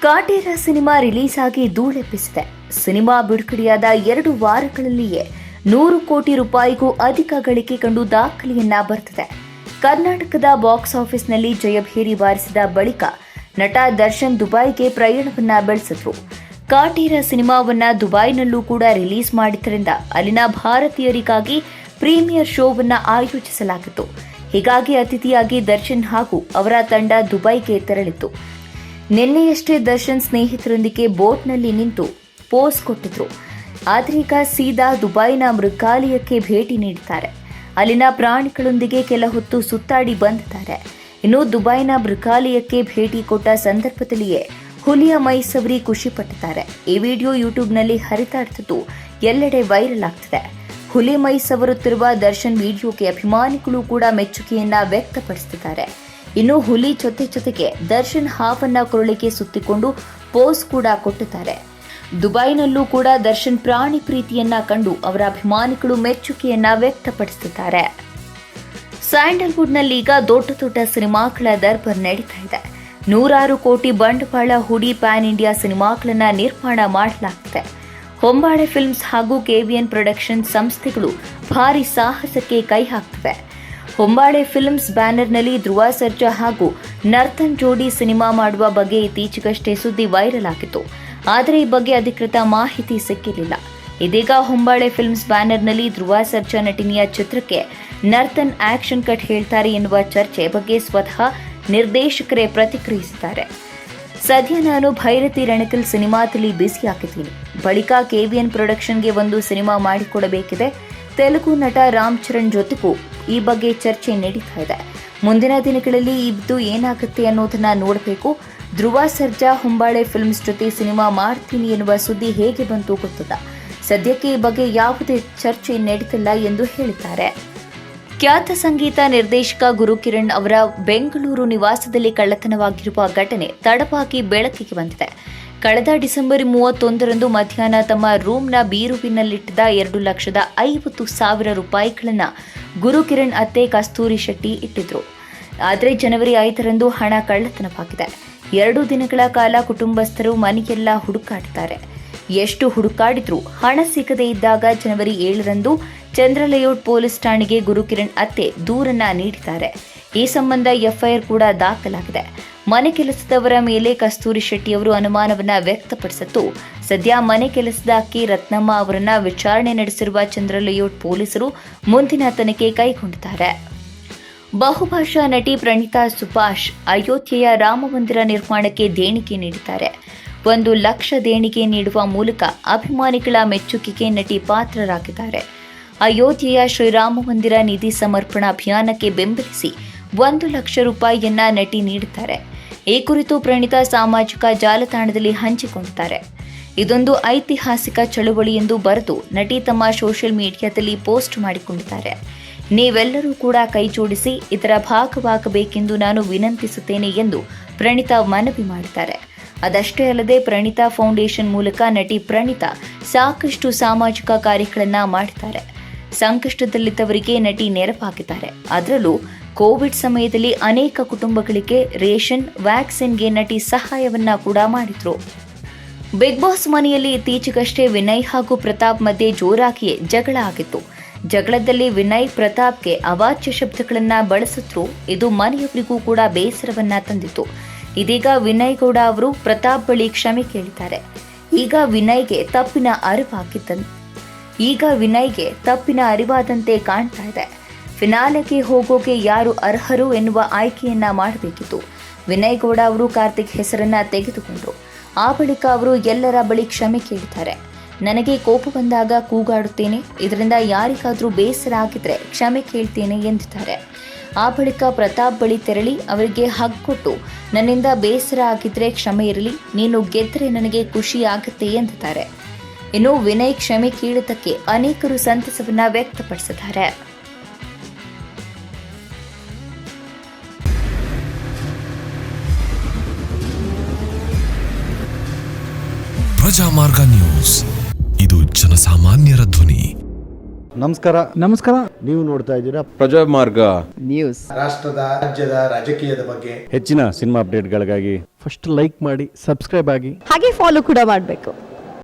Kaatera cinema release ಆಗಿ ಧೂಳೆಬ್ಬಿಸಿದೆ. Cinema ಬಿಡುಗಡೆಯಾದ 2 ವಾರಗಳಲ್ಲಿಯೇ 100 ಕೋಟಿ ರೂಪಾಯಿಗೂ ಅಧಿಕ ಗಳಿಕೆ ಕಂಡು ದಾಖಲೆಯನ್ನ ಬರೆದಿದೆ. ಕರ್ನಾಟಕದ ಬಾಕ್ಸ್ ಆಫೀಸ್ನಲ್ಲಿ ಜಯಭೇರಿ ಬಾರಿಸಿದ ಬಳಿಕ ನಟ ದರ್ಶನ್ ದುಬೈಗೆ ಪ್ರಯಾಣವನ್ನ ಬೆಳೆಸಿದ್ರು. ಕಾಟೇರ ಸಿನಿಮಾವನ್ನ ದುಬೈನಲ್ಲೂ ಕೂಡ ರಿಲೀಸ್ ಮಾಡಿದ್ದರಿಂದ ಅಲ್ಲಿನ ಭಾರತೀಯರಿಗಾಗಿ ಪ್ರೀಮಿಯರ್ ಶೋವನ್ನ ಆಯೋಜಿಸಲಾಗಿತ್ತು. ಹೀಗಾಗಿ ಅತಿಥಿಯಾಗಿ ದರ್ಶನ್ ಹಾಗೂ ಅವರ ತಂಡ ದುಬೈಗೆ ತೆರಳಿತು. ನಿನ್ನೆಯಷ್ಟೇ ದರ್ಶನ್ ಸ್ನೇಹಿತರೊಂದಿಗೆ ಬೋಟ್ನಲ್ಲಿ ನಿಂತು ಪೋಸ್ ಕೊಟ್ಟಿದ್ರು. ಆದರೆ ಈಗ ಸೀದಾ ದುಬೈನ ಮೃಗಾಲಯಕ್ಕೆ ಭೇಟಿ ನೀಡಿದ್ದಾರೆ. ಅಲ್ಲಿನ ಪ್ರಾಣಿಗಳೊಂದಿಗೆ ಕೆಲ ಹೊತ್ತು ಸುತ್ತಾಡಿ ಬಂದಿದ್ದಾರೆ. ಇನ್ನು ದುಬೈನ ಮೃಗಾಲಯಕ್ಕೆ ಭೇಟಿ ಕೊಟ್ಟ ಸಂದರ್ಭದಲ್ಲಿಯೇ ಹುಲಿಯ ಮೈ ಸವರಿ ಖುಷಿ ಪಟ್ಟಿದ್ದಾರೆ. ಈ ವಿಡಿಯೋ ಯೂಟ್ಯೂಬ್ನಲ್ಲಿ ಹರಿದಾಡ್ತಿದ್ದು ಎಲ್ಲೆಡೆ ವೈರಲ್ ಆಗ್ತಿದೆ. ಹುಲಿ ಮೈ ಸವರುತ್ತಿರುವ ದರ್ಶನ್ ವಿಡಿಯೋಗೆ ಅಭಿಮಾನಿಗಳು ಕೂಡ ಮೆಚ್ಚುಗೆಯನ್ನ ವ್ಯಕ್ತಪಡಿಸುತ್ತಿದ್ದಾರೆ. ಇನ್ನು ಹುಲಿ ಜೊತೆಗೆ ದರ್ಶನ್ ಹಾವನ್ನ ಕೊರಳಿಗೆ ಸುತ್ತಿಕೊಂಡು ಪೋಸ್ ಕೂಡ ಕೊಟ್ಟಿದ್ದಾರೆ. ದುಬೈನಲ್ಲೂ ಕೂಡ ದರ್ಶನ್ ಪ್ರಾಣಿ ಪ್ರೀತಿಯನ್ನ ಕಂಡು ಅವರ ಅಭಿಮಾನಿಗಳು ಮೆಚ್ಚುಗೆಯನ್ನ ವ್ಯಕ್ತಪಡಿಸುತ್ತಿದ್ದಾರೆ. ಸ್ಯಾಂಡಲ್ವುಡ್ನಲ್ಲಿ ಈಗ ದೊಡ್ಡ ಸಿನಿಮಾಗಳ ದರ್ಬರ್ ನಡೀತಾ ಇದೆ. 100 ಕೋಟಿ ಬಂಡವಾಳ ಹೂಡಿ ಪ್ಯಾನ್ ಇಂಡಿಯಾ ಸಿನಿಮಾಗಳನ್ನ ನಿರ್ಮಾಣ ಮಾಡಲಾಗಿದೆ. ಹೊಂಬಾಳೆ ಫಿಲ್ಮ್ಸ್ ಹಾಗೂ ಕೆವಿಎನ್ ಪ್ರೊಡಕ್ಷನ್ ಸಂಸ್ಥೆಗಳು ಭಾರಿ ಸಾಹಸಕ್ಕೆ ಕೈ ಹಾಕ್ತಿವೆ. ಹೊಂಬಾಳೆ ಫಿಲ್ಮ್ಸ್ ಬ್ಯಾನರ್ನಲ್ಲಿ ಧ್ರುವ ಸರ್ಜಾ ಹಾಗೂ ನರ್ತನ್ ಜೋಡಿ ಸಿನಿಮಾ ಮಾಡುವ ಬಗ್ಗೆ ಇತ್ತೀಚೆಗಷ್ಟೇ ಸುದ್ದಿ ವೈರಲ್ ಆಗಿತ್ತು. ಆದರೆ ಈ ಬಗ್ಗೆ ಅಧಿಕೃತ ಮಾಹಿತಿ ಸಿಕ್ಕಿರಲಿಲ್ಲ. ಇದೀಗ ಹೊಂಬಾಳೆ ಫಿಲ್ಮ್ಸ್ ಬ್ಯಾನರ್ನಲ್ಲಿ ಧ್ರುವ ಸರ್ಜಾ ನಟನೆಯ ಚಿತ್ರಕ್ಕೆ ನರ್ತನ್ ಆಕ್ಷನ್ ಕಟ್ ಹೇಳ್ತಾರೆ ಎನ್ನುವ ಚರ್ಚೆ ಬಗ್ಗೆ ಸ್ವತಃ ನಿರ್ದೇಶಕರೇ ಪ್ರತಿಕ್ರಿಯಿಸಿದ್ದಾರೆ. ಸದ್ಯ ನಾನು ಭೈರತಿ ರಣಕಲ್ ಸಿನಿಮಾದಲ್ಲಿ ಬ್ಯುಸಿಯಾಗಿದ್ದೀನಿ. ಬಳಿಕ ಕೆವಿಎನ್ ಪ್ರೊಡಕ್ಷನ್ಗೆ ಒಂದು ಸಿನಿಮಾ ಮಾಡಿಕೊಡಬೇಕಿದೆ. ತೆಲುಗು ನಟ ರಾಮ್ ಚರಣ್ ಜೊತೆಗೂ ಈ ಬಗ್ಗೆ ಚರ್ಚೆ ನಡೀತಾ ಇದೆ. ಮುಂದಿನ ದಿನಗಳಲ್ಲಿ ಇದು ಏನಾಗುತ್ತೆ ಅನ್ನೋದನ್ನ ನೋಡಬೇಕು. ಧ್ರುವ ಸರ್ಜಾ ಹೊಂಬಾಳೆ ಫಿಲ್ಮ್ಸ್ ಜೊತೆ ಸಿನಿಮಾ ಮಾಡ್ತೀನಿ ಎನ್ನುವ ಸುದ್ದಿ ಹೇಗೆ ಬಂತು ಗೊತ್ತಿಲ್ಲ. ಸದ್ಯಕ್ಕೆ ಈ ಬಗ್ಗೆ ಯಾವುದೇ ಚರ್ಚೆ ನಡೀತಿಲ್ಲ ಎಂದು ಹೇಳಿದ್ದಾರೆ. ಖ್ಯಾತ ಸಂಗೀತ ನಿರ್ದೇಶಕ ಗುರುಕಿರಣ್ ಅವರ ಬೆಂಗಳೂರು ನಿವಾಸದಲ್ಲಿ ಕಳ್ಳತನವಾಗಿರುವ ಘಟನೆ ತಡವಾಗಿ ಬೆಳಕಿಗೆ ಬಂದಿದೆ. ಕಳೆದ ಡಿಸೆಂಬರ್ 31ರಂದು ಮಧ್ಯಾಹ್ನ ತಮ್ಮ ರೂಮ್ನ ಬೀರುವಿನಲ್ಲಿಟ್ಟಿದ್ದ 2,50,000 ರೂಪಾಯಿಗಳನ್ನು ಗುರುಕಿರಣ್ ಅತ್ತೆ ಕಸ್ತೂರಿ ಶೆಟ್ಟಿ ಇಟ್ಟಿದ್ರು. ಆದರೆ ಜನವರಿ 5ರಂದು ಹಣ ಕಳ್ಳತನವಾಗಿದೆ. 2 ದಿನಗಳ ಕಾಲ ಕುಟುಂಬಸ್ಥರು ಮನೆಯೆಲ್ಲ ಹುಡುಕಾಡಿದ್ದಾರೆ. ಎಷ್ಟು ಹುಡುಕಾಡಿದ್ರೂ ಹಣ ಸಿಗದೇ ಇದ್ದಾಗ ಜನವರಿ 7ರಂದು ಚಂದ್ರಲೇಔಟ್ ಪೊಲೀಸ್ ಠಾಣೆಗೆ ಗುರುಕಿರಣ್ ಅತ್ತೆ ದೂರನ್ನ ನೀಡಿದ್ದಾರೆ. ಈ ಸಂಬಂಧ ಎಫ್ಐಆರ್ ಕೂಡ ದಾಖಲಾಗಿದೆ. ಮನೆ ಕೆಲಸದವರ ಮೇಲೆ ಕಸ್ತೂರಿ ಶೆಟ್ಟಿ ಅವರು ಅನುಮಾನವನ್ನ ವ್ಯಕ್ತಪಡಿಸಿದ್ದು, ಸದ್ಯ ಮನೆ ಕೆಲಸದ ಅಕ್ಕಿ ರತ್ನಮ್ಮ ಅವರನ್ನ ವಿಚಾರಣೆ ನಡೆಸಿರುವ ಚಂದ್ರಲೇಔಟ್ ಪೊಲೀಸರು ಮುಂದಿನ ತನಿಖೆ ಕೈಗೊಂಡಿದ್ದಾರೆ. ಬಹುಭಾಷಾ ನಟಿ ಪ್ರಣೀತಾ ಸುಭಾಷ್ ಅಯೋಧ್ಯೆಯ ರಾಮಮಂದಿರ ನಿರ್ಮಾಣಕ್ಕೆ ದೇಣಿಗೆ ನೀಡಿದ್ದಾರೆ. 1 ಲಕ್ಷ ದೇಣಿಗೆ ನೀಡುವ ಮೂಲಕ ಅಭಿಮಾನಿಗಳ ಮೆಚ್ಚುಗೆಗೆ ನಟಿ ಪಾತ್ರರಾಗಿದ್ದಾರೆ. ಅಯೋಧ್ಯೆಯ ಶ್ರೀರಾಮ ಮಂದಿರ ನಿಧಿ ಸಮರ್ಪಣಾ ಅಭಿಯಾನಕ್ಕೆ ಬೆಂಬಲಿಸಿ 1 ಲಕ್ಷ ರೂಪಾಯಿಯನ್ನ ನಟಿ ನೀಡುತ್ತಾರೆ. ಈ ಕುರಿತು ಪ್ರಣೀತಾ ಸಾಮಾಜಿಕ ಜಾಲತಾಣದಲ್ಲಿ ಹಂಚಿಕೊಂಡಿದ್ದಾರೆ. ಇದೊಂದು ಐತಿಹಾಸಿಕ ಚಳುವಳಿ ಎಂದು ಬರೆದು ನಟಿ ತಮ್ಮ ಸೋಷಿಯಲ್ ಮೀಡಿಯಾದಲ್ಲಿ ಪೋಸ್ಟ್ ಮಾಡಿಕೊಂಡಿದ್ದಾರೆ. ನೀವೆಲ್ಲರೂ ಕೂಡ ಕೈ ಜೋಡಿಸಿ ಇದರ ಭಾಗವಾಗಬೇಕೆಂದು ನಾನು ವಿನಂತಿಸುತ್ತೇನೆ ಎಂದು ಪ್ರಣೀತಾ ಮನವಿ ಮಾಡಿದ್ದಾರೆ. ಅದಷ್ಟೇ ಅಲ್ಲದೆ ಪ್ರಣೀತಾ ಫೌಂಡೇಶನ್ ಮೂಲಕ ನಟಿ ಪ್ರಣೀತಾ ಸಾಕಷ್ಟು ಸಾಮಾಜಿಕ ಕಾರ್ಯಗಳನ್ನ ಮಾಡಿದ್ದಾರೆ. ಸಂಕಷ್ಟದಲ್ಲಿದ್ದವರಿಗೆ ನಟಿ ನೆರವಾಗಿದ್ದಾರೆ. ಅದರಲ್ಲೂ ಕೋವಿಡ್ ಸಮಯದಲ್ಲಿ ಅನೇಕ ಕುಟುಂಬಗಳಿಗೆ ರೇಷನ್, ವ್ಯಾಕ್ಸಿನ್ಗೆ ನಟಿ ಸಹಾಯವನ್ನ ಕೂಡ ಮಾಡಿದ್ರು. ಬಿಗ್ ಬಾಸ್ ಮನೆಯಲ್ಲಿ ಇತ್ತೀಚೆಗಷ್ಟೇ ವಿನಯ್ ಹಾಗೂ ಪ್ರತಾಪ್ ಮಧ್ಯೆ ಜೋರಾಗಿಯೇ ಜಗಳ ಆಗಿತ್ತು. ಜಗಳದಲ್ಲಿ ವಿನಯ್ ಪ್ರತಾಪ್ಗೆ ಅವಾಚ್ಯ ಶಬ್ದಗಳನ್ನ ಬಳಸಿದ್ರು. ಇದು ಮನೆಯವರಿಗೂ ಕೂಡ ಬೇಸರವನ್ನ ತಂದಿತ್ತು. ಇದೀಗ ವಿನಯ್ ಗೌಡ ಅವರು ಪ್ರತಾಪ್ ಬಳಿ ಕ್ಷಮೆ ಕೇಳಿದ್ದಾರೆ. ಈಗ ವಿನಯ್ಗೆ ತಪ್ಪಿನ ಅರಿವಾದಂತೆ ಕಾಣ್ತಾ ಇದೆ. ಫಿನಾಲೆಗೆ ಹೋಗೋಕೆ ಯಾರು ಅರ್ಹರು ಎನ್ನುವ ಆಯ್ಕೆಯನ್ನ ಮಾಡಬೇಕಿತ್ತು. ವಿನಯ್ ಗೌಡ ಅವರು ಕಾರ್ತಿಕ್ ಹೆಸರನ್ನ ತೆಗೆದುಕೊಂಡ್ರು. ಆ ಬಳಿಕ ಅವರು ಎಲ್ಲರ ಬಳಿ ಕ್ಷಮೆ ಕೇಳಿದ್ದಾರೆ. ನನಗೆ ಕೋಪ ಬಂದಾಗ ಕೂಗಾಡುತ್ತೇನೆ, ಇದರಿಂದ ಯಾರಿಗಾದ್ರೂ ಬೇಸರ ಆಗಿದ್ರೆ ಕ್ಷಮೆ ಕೇಳ್ತೇನೆ ಎಂದಿದ್ದಾರೆ. ಆ ಬಳಿಕ ಪ್ರತಾಪ್ ಬಳಿ ತೆರಳಿ ಅವರಿಗೆ ಹಗ್ ಕೊಟ್ಟು, ನನ್ನಿಂದ ಬೇಸರ ಆಗಿದ್ರೆ ಕ್ಷಮೆ ಇರಲಿ, ನೀನು ಗೆದ್ದರೆ ನನಗೆ ಖುಷಿ ಆಗುತ್ತೆ ಎಂದಿದ್ದಾರೆ. ಇನ್ನು ವಿನಯ್ ಕ್ಷಮೆ ಕೇಳಿದ್ದಕ್ಕೆ ಅನೇಕರು ಸಂತಸವನ್ನ ವ್ಯಕ್ತಪಡಿಸಿದ್ದಾರೆ. ಪ್ರಜಾಮಾರ್ಗ ನ್ಯೂಸ್, ಇದು ಜನಸಾಮಾನ್ಯರ ಧ್ವನಿ. ನಮಸ್ಕಾರ. ನೀವು ನೋಡ್ತಾ ಇದ್ದೀರಾ ಪ್ರಜಾಮಾರ್ಗ ನ್ಯೂಸ್. ರಾಷ್ಟ್ರದ ರಾಜ್ಯದ ರಾಜಕೀಯದ ಬಗ್ಗೆ ಹೆಚ್ಚಿನ ಸಿನಿಮಾ ಅಪ್ಡೇಟ್ಗಳಿಗಾಗಿ ಫಸ್ಟ್ ಲೈಕ್ ಮಾಡಿ ಸಬ್ಸ್ಕ್ರೈಬ್ ಆಗಿ ಹಾಗೆ ಫಾಲೋ ಕೂಡ ಮಾಡಬೇಕು.